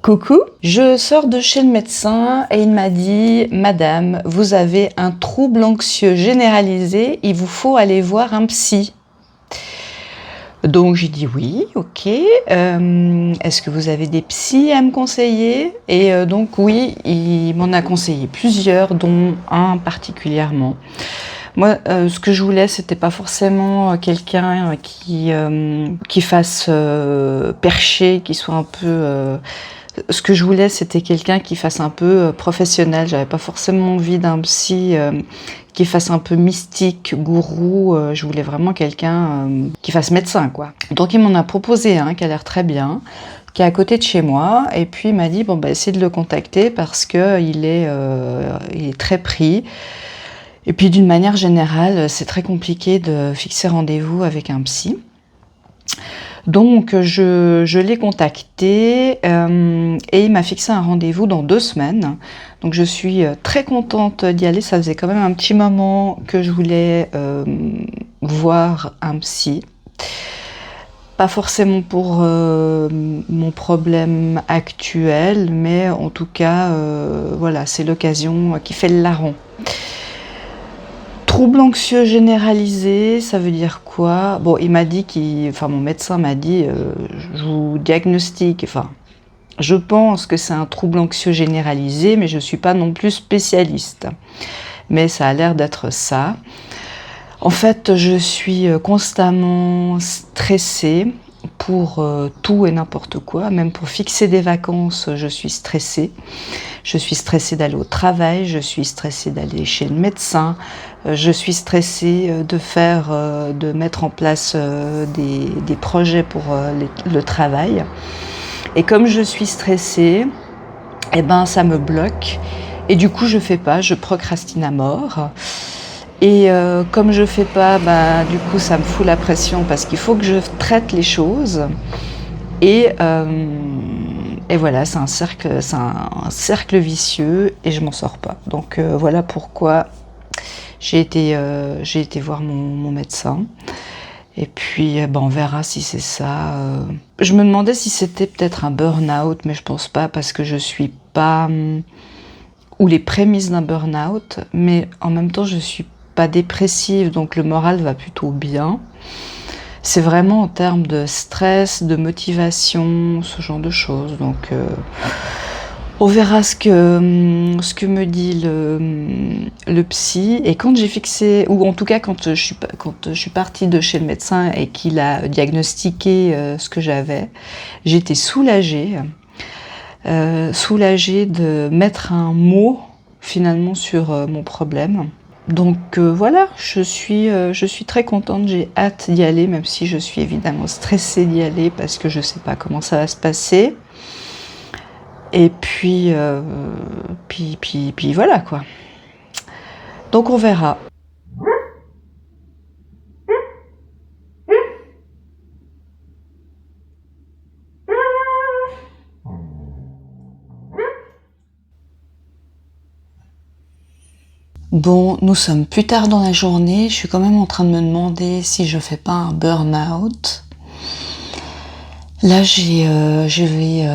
Coucou, je sors de chez le médecin et il m'a dit « Madame, vous avez un trouble anxieux généralisé, il vous faut aller voir un psy. » Donc j'ai dit oui, ok. Est-ce que vous avez des psys à me conseiller? Et donc oui, il m'en a conseillé plusieurs, dont un particulièrement. Moi, ce que je voulais, c'était pas forcément quelqu'un qui fasse percher, qui soit un peu. Ce que je voulais, c'était quelqu'un qui fasse un peu professionnel. J'avais pas forcément envie d'un psy qui fasse un peu mystique, gourou. Je voulais vraiment quelqu'un qui fasse médecin, quoi. Donc il m'en a proposé un qui a l'air très bien, qui est à côté de chez moi. Et puis il m'a dit bon bah essayez de le contacter parce que il est très pris. Et puis d'une manière générale, c'est très compliqué de fixer rendez-vous avec un psy. Donc je l'ai contacté et il m'a fixé un rendez-vous dans 2 semaines. Donc je suis très contente d'y aller. Ça faisait quand même un petit moment que je voulais voir un psy. Pas forcément pour mon problème actuel, mais en tout cas, voilà, c'est l'occasion qui fait le larron. Trouble anxieux généralisé, ça veut dire quoi? Bon, il m'a dit mon médecin m'a dit, je vous diagnostique, je pense que c'est un trouble anxieux généralisé, mais je suis pas non plus spécialiste. Mais ça a l'air d'être ça. En fait, je suis constamment stressée pour tout et n'importe quoi, même pour fixer des vacances, je suis stressée. Je suis stressée d'aller au travail, je suis stressée d'aller chez le médecin, je suis stressée de mettre en place des projets pour le travail. Et comme je suis stressée, eh ben ça me bloque. Et du coup, je fais pas, je procrastine à mort. Et comme je fais pas, du coup, ça me fout la pression parce qu'il faut que je traite les choses. Et voilà, c'est un cercle vicieux et je m'en sors pas. Donc voilà pourquoi j'ai été voir mon médecin. Et puis on verra si c'est ça. Je me demandais si c'était peut-être un burn-out, mais je pense pas parce que je suis pas ou les prémices d'un burn-out, mais en même temps je suis pas dépressive, donc le moral va plutôt bien. C'est vraiment en termes de stress, de motivation, ce genre de choses. Donc, on verra ce que me dit le psy. Et quand j'ai fixé, ou en tout cas quand je suis partie de chez le médecin et qu'il a diagnostiqué ce que j'avais, j'étais soulagée de mettre un mot finalement sur mon problème. Donc voilà, je suis très contente, j'ai hâte d'y aller, même si je suis évidemment stressée d'y aller parce que je sais pas comment ça va se passer. Et puis voilà quoi. Donc on verra. Bon, nous sommes plus tard dans la journée, je suis quand même en train de me demander si je fais pas un burn-out. Là, je vais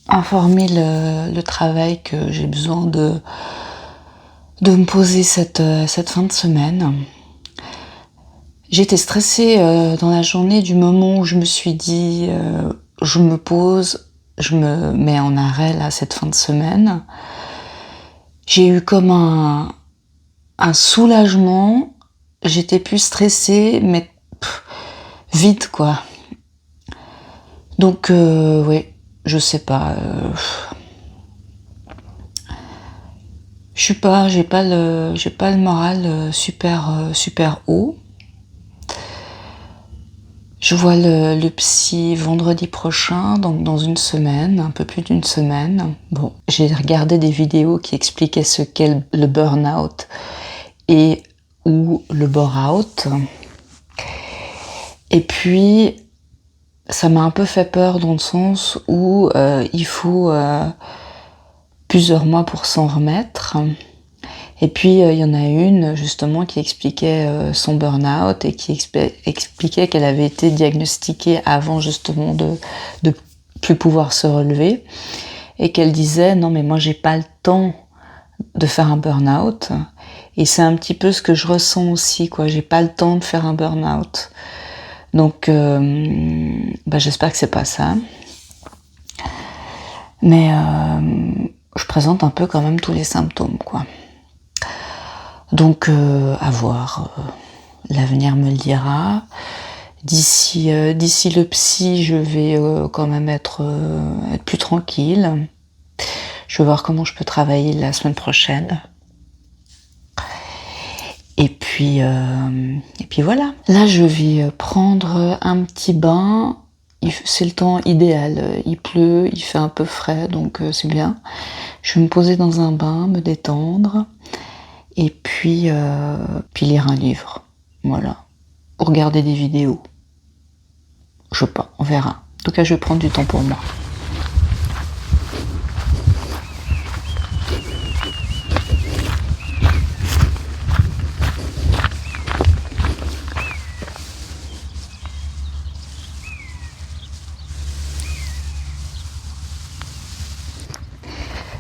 informer le travail que j'ai besoin de me poser cette fin de semaine. J'étais stressée dans la journée du moment où je me suis dit je me pose, je me mets en arrêt là cette fin de semaine. J'ai eu comme un soulagement, j'étais plus stressée, mais vite quoi. Donc oui, je sais pas. J'ai pas le moral super haut. Je vois le psy vendredi prochain, donc dans une semaine, un peu plus d'une semaine. Bon, j'ai regardé des vidéos qui expliquaient ce qu'est le burn-out ou le bore-out. Et puis, ça m'a un peu fait peur dans le sens où il faut plusieurs mois pour s'en remettre. Et puis il y en a une justement qui expliquait son burn-out et qui expliquait qu'elle avait été diagnostiquée avant justement de plus pouvoir se relever, et qu'elle disait non mais moi j'ai pas le temps de faire un burn-out, et c'est un petit peu ce que je ressens aussi, quoi. J'ai pas le temps de faire un burn-out, donc j'espère que c'est pas ça, mais je présente un peu quand même tous les symptômes, quoi. Donc à voir, l'avenir me le dira. D'ici le psy, je vais quand même être plus tranquille. Je vais voir comment je peux travailler la semaine prochaine. Et puis voilà. Là, je vais prendre un petit bain. C'est le temps idéal. Il pleut, il fait un peu frais, donc c'est bien. Je vais me poser dans un bain, me détendre, et puis lire un livre. Voilà. Ou regarder des vidéos. Je sais pas, on verra. En tout cas, je vais prendre du temps pour moi.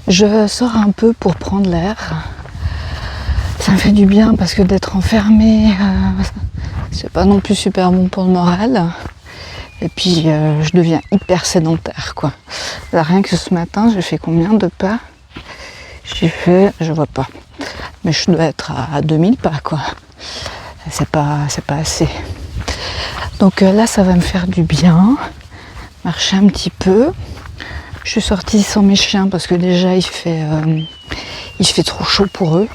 Je sors un peu pour prendre l'air. Ça me fait du bien parce que d'être enfermée, c'est pas non plus super bon pour le moral. Et puis je deviens hyper sédentaire, quoi. Là, rien que ce matin, j'ai fait combien de pas? J'ai fait, je vois pas, mais je dois être à 2000 pas, quoi. C'est pas assez. Donc là, ça va me faire du bien. Marcher un petit peu. Je suis sortie sans mes chiens parce que déjà il fait trop chaud pour eux.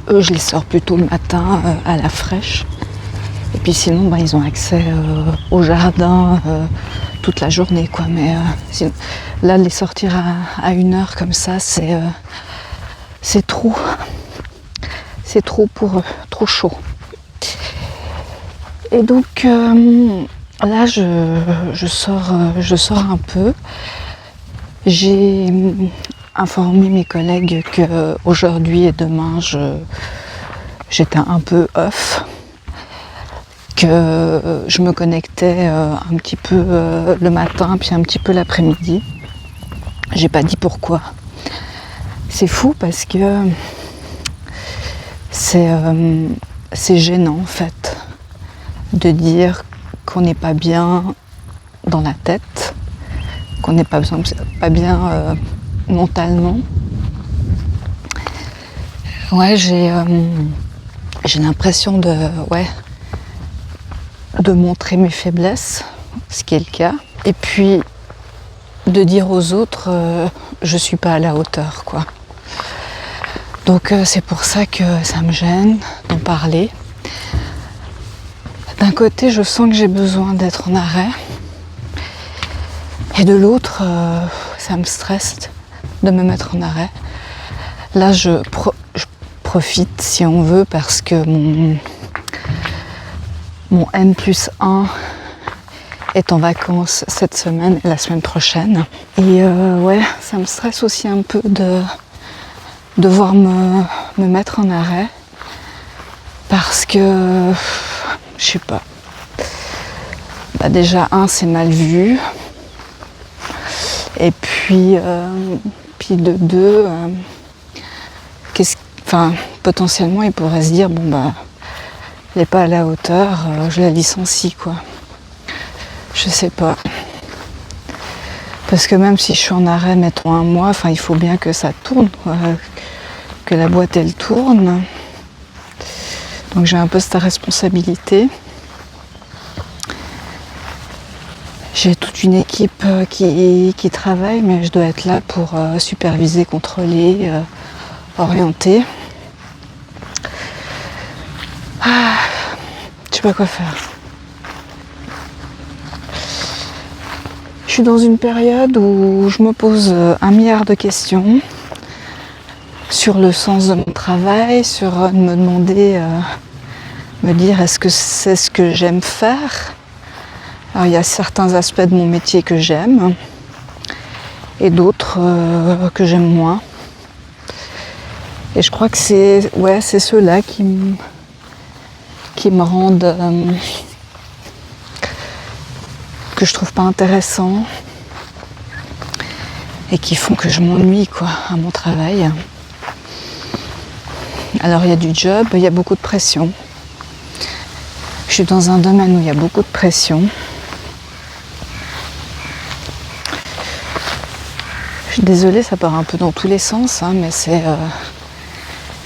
Eux, je les sors plutôt le matin à la fraîche. Et puis sinon, ils ont accès au jardin toute la journée, quoi. Mais sinon, là, les sortir à 1h comme ça, c'est trop. C'est trop pour eux, trop chaud. Et donc là, je sors un peu. J'ai informé mes collègues qu'aujourd'hui et demain, j'étais un peu off, que je me connectais un petit peu le matin, puis un petit peu l'après-midi. J'ai pas dit pourquoi. C'est fou parce que c'est gênant, en fait, de dire qu'on n'est pas bien dans la tête, qu'on n'est pas bien mentalement. Ouais, j'ai l'impression de montrer mes faiblesses, ce qui est le cas, et puis de dire aux autres je suis pas à la hauteur, quoi. Donc c'est pour ça que ça me gêne d'en parler. D'un côté, je sens que j'ai besoin d'être en arrêt, et de l'autre, ça me stresse de me mettre en arrêt. Là, je profite, si on veut, parce que mon N+1 est en vacances cette semaine et la semaine prochaine. Et ça me stresse aussi un peu de devoir me mettre en arrêt, parce que je sais pas. Déjà, c'est mal vu. Et puis de deux, potentiellement, il pourrait se dire, elle n'est pas à la hauteur, je la licencie, quoi. Je sais pas. Parce que même si je suis en arrêt, mettons 1 mois, il faut bien que ça tourne, quoi, que la boîte, elle tourne. Donc j'ai un peu cette responsabilité. J'ai toute une équipe qui travaille, mais je dois être là pour superviser, contrôler, orienter. Je sais pas quoi faire. Je suis dans une période où je me pose 1 milliard de questions sur le sens de mon travail, sur me demander, me dire est-ce que c'est ce que j'aime faire. Alors il y a certains aspects de mon métier que j'aime et d'autres que j'aime moins. Et je crois que c'est ceux-là qui me rendent que je trouve pas intéressants et qui font que je m'ennuie quoi à mon travail. Alors il y a du job, il y a beaucoup de pression. Je suis dans un domaine où il y a beaucoup de pression. Je suis désolée, ça part un peu dans tous les sens, hein, mais c'est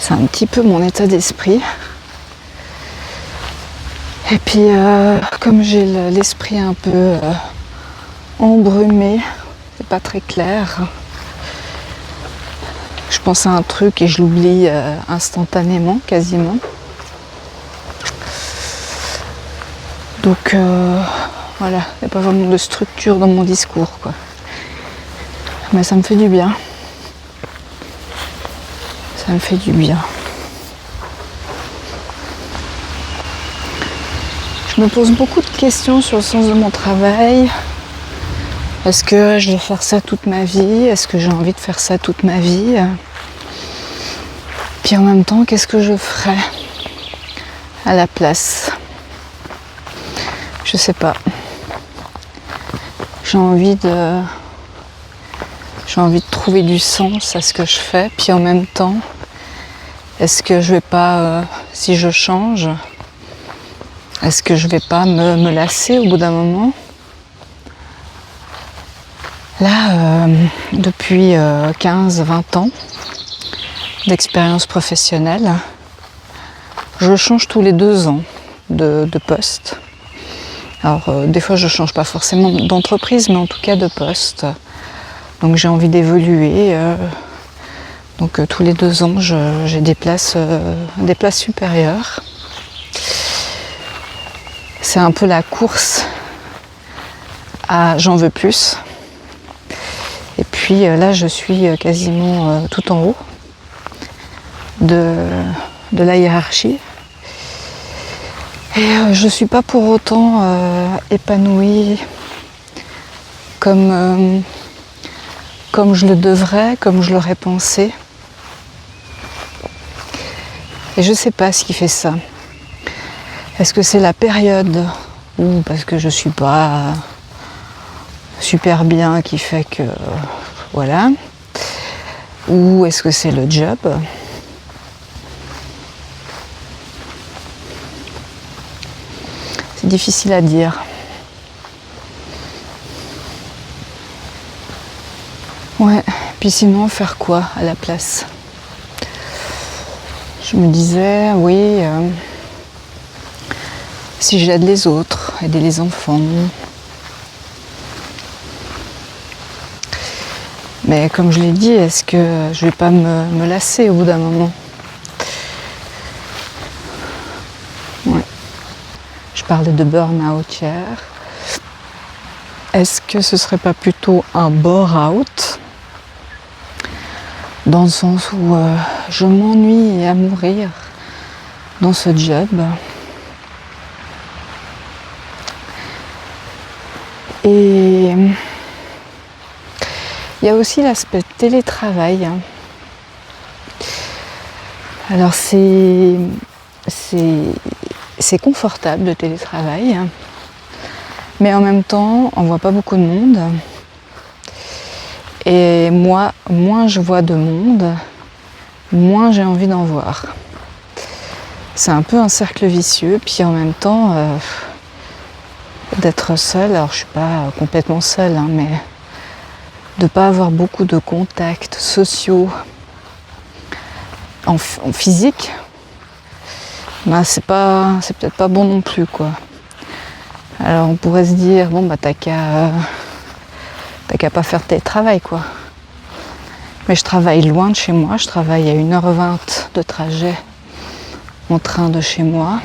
un petit peu mon état d'esprit. Et puis, comme j'ai l'esprit un peu embrumé, c'est pas très clair, je pense à un truc et je l'oublie instantanément, quasiment. Donc, voilà, il n'y a pas vraiment de structure dans mon discours, quoi. Mais ça me fait du bien. Ça me fait du bien. Je me pose beaucoup de questions sur le sens de mon travail. Est-ce que je vais faire ça toute ma vie? Est-ce que j'ai envie de faire ça toute ma vie? Puis en même temps, qu'est-ce que je ferais à la place? Je sais pas. J'ai envie de trouver du sens à ce que je fais. Puis en même temps, est-ce que je vais pas, si je change, est-ce que je vais pas me lasser au bout d'un moment? Là, depuis 15-20 ans d'expérience professionnelle, je change tous les 2 ans de poste. Alors, des fois, je change pas forcément d'entreprise, mais en tout cas de poste. Donc, j'ai envie d'évoluer. Donc, tous les 2 ans, j'ai des places supérieures. C'est un peu la course à j'en veux plus. Et puis là, je suis quasiment tout en haut de la hiérarchie. Et je ne suis pas pour autant épanouie comme je le devrais, comme je l'aurais pensé. Et je ne sais pas ce qui fait ça. Est-ce que c'est la période ou parce que je ne suis pas super bien qui fait que voilà, ou est-ce que c'est le job? C'est difficile à dire. Ouais, puis sinon faire quoi à la place? Je me disais oui, si j'aide les autres, aider les enfants. Mais comme je l'ai dit, est-ce que je vais pas me lasser au bout d'un moment? Ouais. Je parlais de burn-out hier. Est-ce que ce serait pas plutôt un bore-out? Dans le sens où je m'ennuie à mourir dans ce job. Et il y a aussi l'aspect télétravail. Alors c'est confortable le télétravail, mais en même temps on voit pas beaucoup de monde. Et moi, moins je vois de monde, moins j'ai envie d'en voir. C'est un peu un cercle vicieux, puis en même temps d'être seule, alors je suis pas complètement seule, hein, mais de pas avoir beaucoup de contacts sociaux en physique, ben c'est peut-être pas bon non plus, quoi. Alors on pourrait se dire bon bah t'as qu'à pas faire tel travail, quoi. Mais je travaille loin de chez moi, je travaille à 1h20 de trajet en train de chez moi,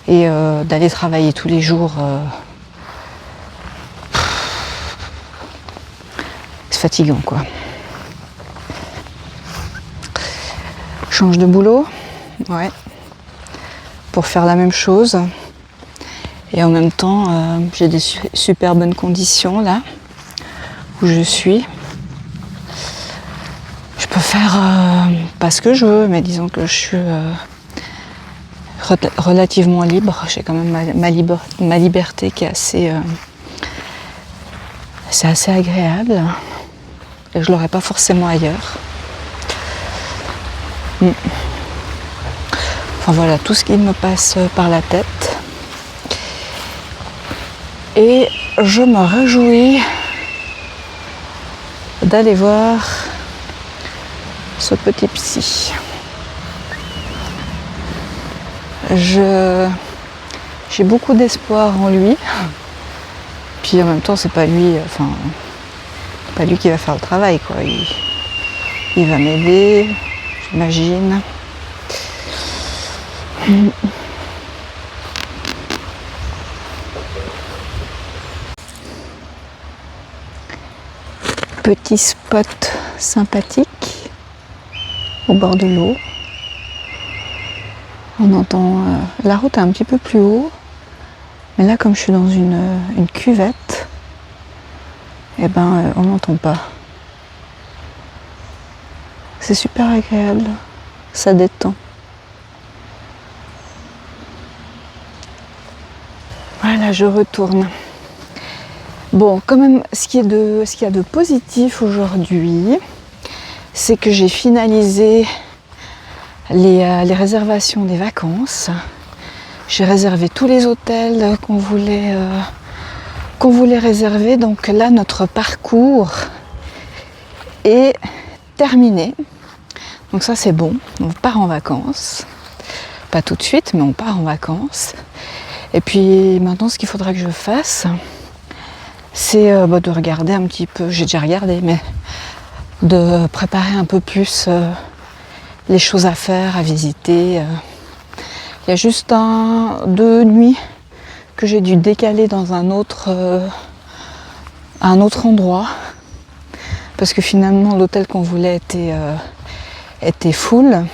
et d'aller travailler tous les jours, c'est fatigant, quoi. Je change de boulot, ouais, pour faire la même chose, et en même temps j'ai des super bonnes conditions là où je suis. Je peux faire pas ce que je veux, mais disons que je suis relativement libre. J'ai quand même ma liberté qui est assez C'est assez agréable et je l'aurais pas forcément ailleurs. Enfin voilà, tout ce qui me passe par la tête. Et je me réjouis d'aller voir ce petit psy. J'ai beaucoup d'espoir en lui. Puis en même temps, c'est pas lui, enfin, pas lui qui va faire le travail, quoi. Il va m'aider, j'imagine. Petit spot sympathique au bord de l'eau. On entend la route est un petit peu plus haut, mais là comme je suis dans une cuvette, eh ben on n'entend pas. C'est super agréable, ça détend. Voilà, je retourne. Bon, quand même, ce qu'il y a de positif aujourd'hui, c'est que j'ai finalisé les réservations des vacances. J'ai réservé tous les hôtels qu'on voulait réserver. Donc là, notre parcours est terminé. Donc ça, c'est bon. On part en vacances. Pas tout de suite, mais on part en vacances. Et puis maintenant, ce qu'il faudra que je fasse, c'est de regarder un petit peu. J'ai déjà regardé, mais de préparer un peu plus les choses à faire, à visiter. Il y a juste 2 nuits que j'ai dû décaler dans un autre endroit, parce que finalement l'hôtel qu'on voulait était full,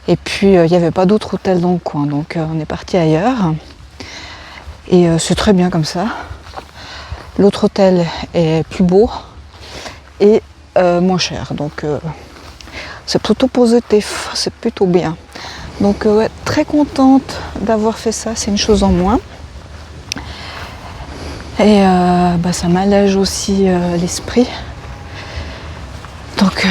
et puis il n'y avait pas d'autres hôtels dans le coin, donc on est parti ailleurs, et c'est très bien comme ça. L'autre hôtel est plus beau et moins cher, donc c'est plutôt positif, c'est plutôt bien. Donc ouais, très contente d'avoir fait ça, c'est une chose en moins. Et ça m'allège aussi l'esprit. Donc